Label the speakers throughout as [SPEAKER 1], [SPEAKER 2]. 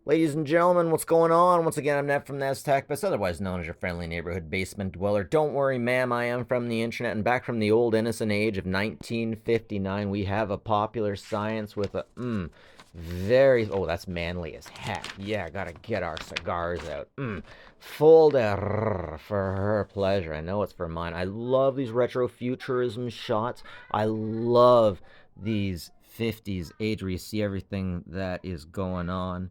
[SPEAKER 1] Ladies and gentlemen, what's going on? Once again, I'm Ned from Tech, but otherwise known as your friendly neighborhood basement dweller. Don't worry, ma'am, I am from the internet and back from the old innocent age of 1959. We have a popular science with a very that's manly as heck. Yeah, gotta get our cigars out. Full de for her pleasure. I know it's for mine. I love these retro-futurism shots. I love these 50s age where you see everything that is going on.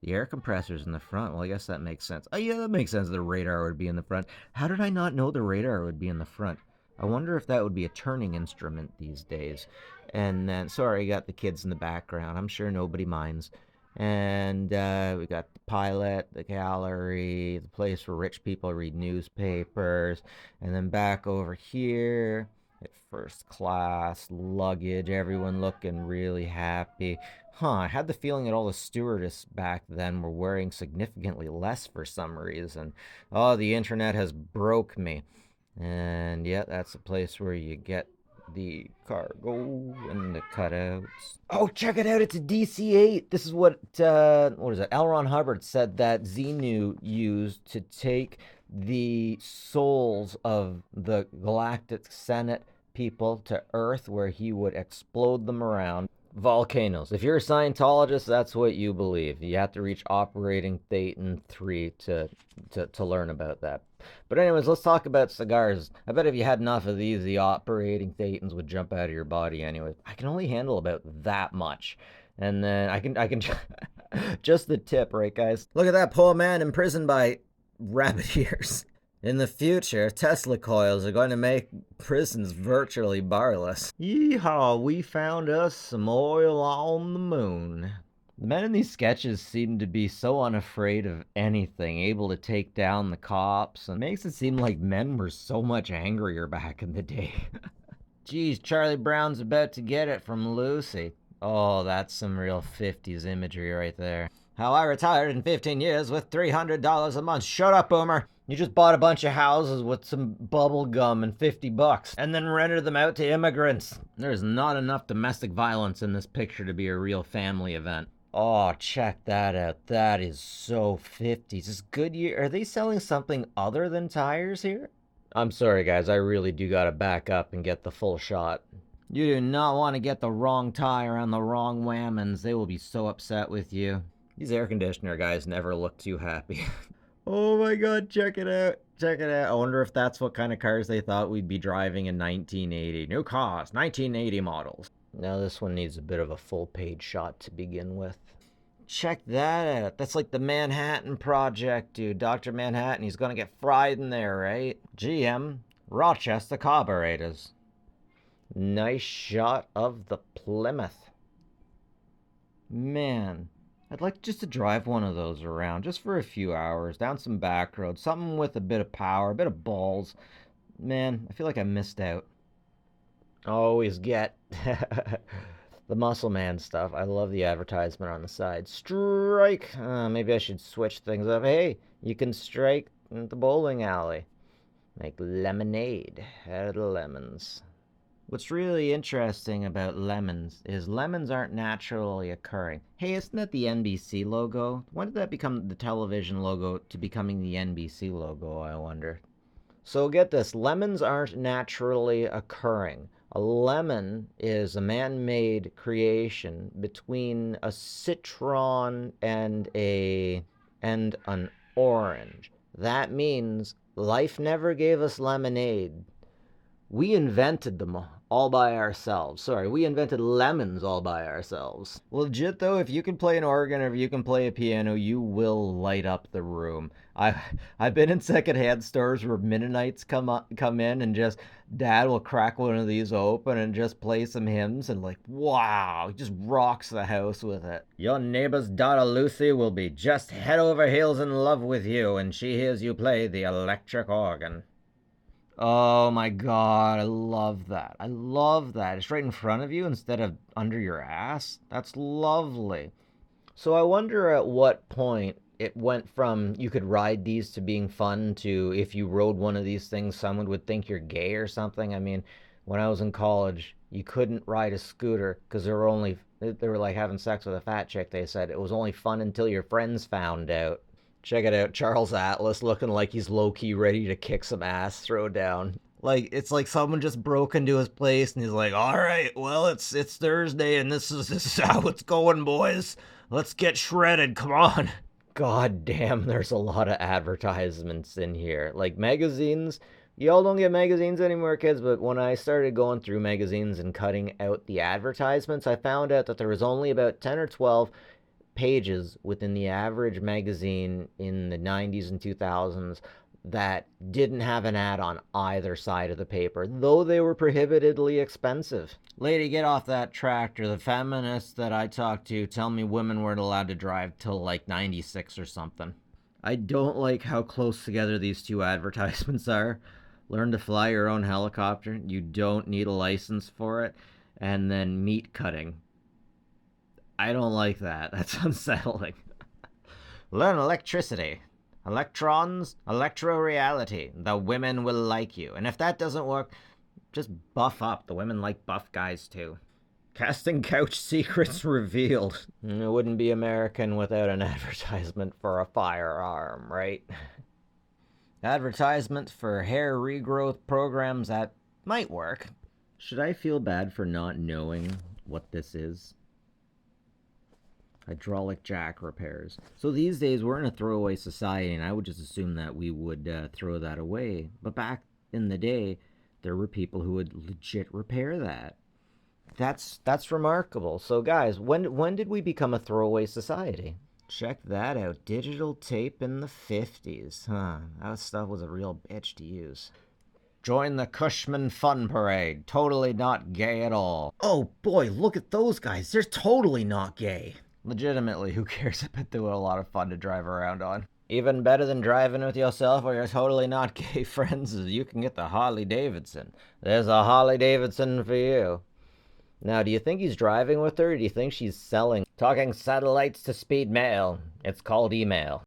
[SPEAKER 1] The air compressor's in the front. Well, I guess that makes sense. Oh, yeah, that makes sense. The radar would be in the front. How did I not know the radar would be in the front? I wonder if that would be a turning instrument these days. And then, sorry, I got the kids in the background. I'm sure nobody minds. And we got the pilot, the gallery, the place where rich people read newspapers. And then back over here at first class, luggage, everyone looking really happy. I had the feeling that all the stewardess back then were wearing significantly less for some reason. Oh, the internet has broke me. And yeah, that's a place where you get the cargo and the cutouts. Oh, check it out! It's a DC-8. This is what is it? L. Ron Hubbard said that Xenu used to take the souls of the Galactic Senate people to Earth, where he would explode them around volcanoes. If you're a Scientologist, that's what you believe. You have to reach operating Thetan 3 to learn about that. But anyways, let's talk about cigars. I bet if you had enough of these, the operating Thetans would jump out of your body anyways. I can only handle about that much. And then I can just the tip, right, guys? Look at that poor man imprisoned by rabbit ears. In the future, Tesla coils are going to make prisons virtually barless. Yeehaw, we found us some oil on the moon. The men in these sketches seem to be so unafraid of anything, able to take down the cops, and makes it seem like men were so much angrier back in the day. Geez, Charlie Brown's about to get it from Lucy. Oh, that's some real 50s imagery right there. How I retired in 15 years with $300 a month. Shut up, Boomer. You just bought a bunch of houses with some bubble gum and $50 and then rented them out to immigrants. There's not enough domestic violence in this picture to be a real family event. Oh, check that out. That is so 50s. Is Goodyear, are they selling something other than tires here? I'm sorry, guys. I really do gotta back up and get the full shot. You do not want to get the wrong tire on the wrong whammons. They will be so upset with you. These air conditioner guys never look too happy. Oh my god, check it out. Check it out. I wonder if that's what kind of cars they thought we'd be driving in 1980. New cars, 1980 models. Now this one needs a bit of a full page shot to begin with. Check that out. That's like the Manhattan Project, dude. Dr. Manhattan, he's gonna get fried in there, right? GM, Rochester carburetors. Nice shot of the Plymouth. Man, I'd like just to drive one of those around, just for a few hours, down some back roads, something with a bit of power, a bit of balls. Man, I feel like I missed out. Always get the muscle man stuff. I love the advertisement on the side. Strike! Maybe I should switch things up. Hey, you can strike at the bowling alley. Make lemonade out of the lemons. What's really interesting about lemons is lemons aren't naturally occurring. Hey, isn't that the NBC logo? When did that become the television logo to becoming the NBC logo, I wonder? So get this, lemons aren't naturally occurring. A lemon is a man-made creation between a citron and an orange. That means life never gave us lemonade. We invented them all by ourselves. Sorry, we invented lemons all by ourselves. Legit though, if you can play an organ or if you can play a piano, you will light up the room. I've been in secondhand stores where Mennonites come in and just dad will crack one of these open and just play some hymns and like wow, he just rocks the house with it. Your neighbor's daughter Lucy will be just head over heels in love with you when she hears you play the electric organ. Oh my god, I love that. I love that. It's right in front of you instead of under your ass. That's lovely. So I wonder at what point it went from you could ride these to being fun to if you rode one of these things, someone would think you're gay or something. I mean, when I was in college, you couldn't ride a scooter because they were like having sex with a fat chick. They said it was only fun until your friends found out. Check it out, Charles Atlas looking like he's low-key ready to kick some ass, throw down. Like, it's like someone just broke into his place and he's like, all right, well, it's Thursday and this is how it's going, boys. Let's get shredded, come on. God damn, there's a lot of advertisements in here. Like magazines, y'all don't get magazines anymore, kids, but when I started going through magazines and cutting out the advertisements, I found out that there was only about 10 or 12 pages within the average magazine in the 90s and 2000s that didn't have an ad on either side of the paper, though they were prohibitively expensive. Lady, get off that tractor. The feminists that I talk to tell me women weren't allowed to drive till like 96 or something. I don't like how close together these two advertisements are. Learn to fly your own helicopter. You don't need a license for it. And then meat cutting. I don't like that. That's unsettling. Learn electricity. Electrons, electro-reality. The women will like you. And if that doesn't work, just buff up. The women like buff guys too. Casting couch secrets revealed. It wouldn't be American without an advertisement for a firearm, right? Advertisements for hair regrowth programs that might work. Should I feel bad for not knowing what this is? Hydraulic jack repairs. So these days we're in a throwaway society, and I would just assume that we would throw that away. But back in the day, there were people who would legit repair that. That's remarkable. So guys, when did we become a throwaway society? Check that out. Digital tape in the 50s. Huh. That stuff was a real bitch to use. Join the Cushman Fun-Parade. Totally not gay at all. Oh boy, look at those guys. They're totally not gay. Legitimately, who cares, but they were a lot of fun to drive around on. Even better than driving with yourself or your totally not gay friends is you can get the Harley Davidson. There's a Harley Davidson for you. Now, do you think he's driving with her, or do you think she's selling? Talking satellites to speed mail. It's called email.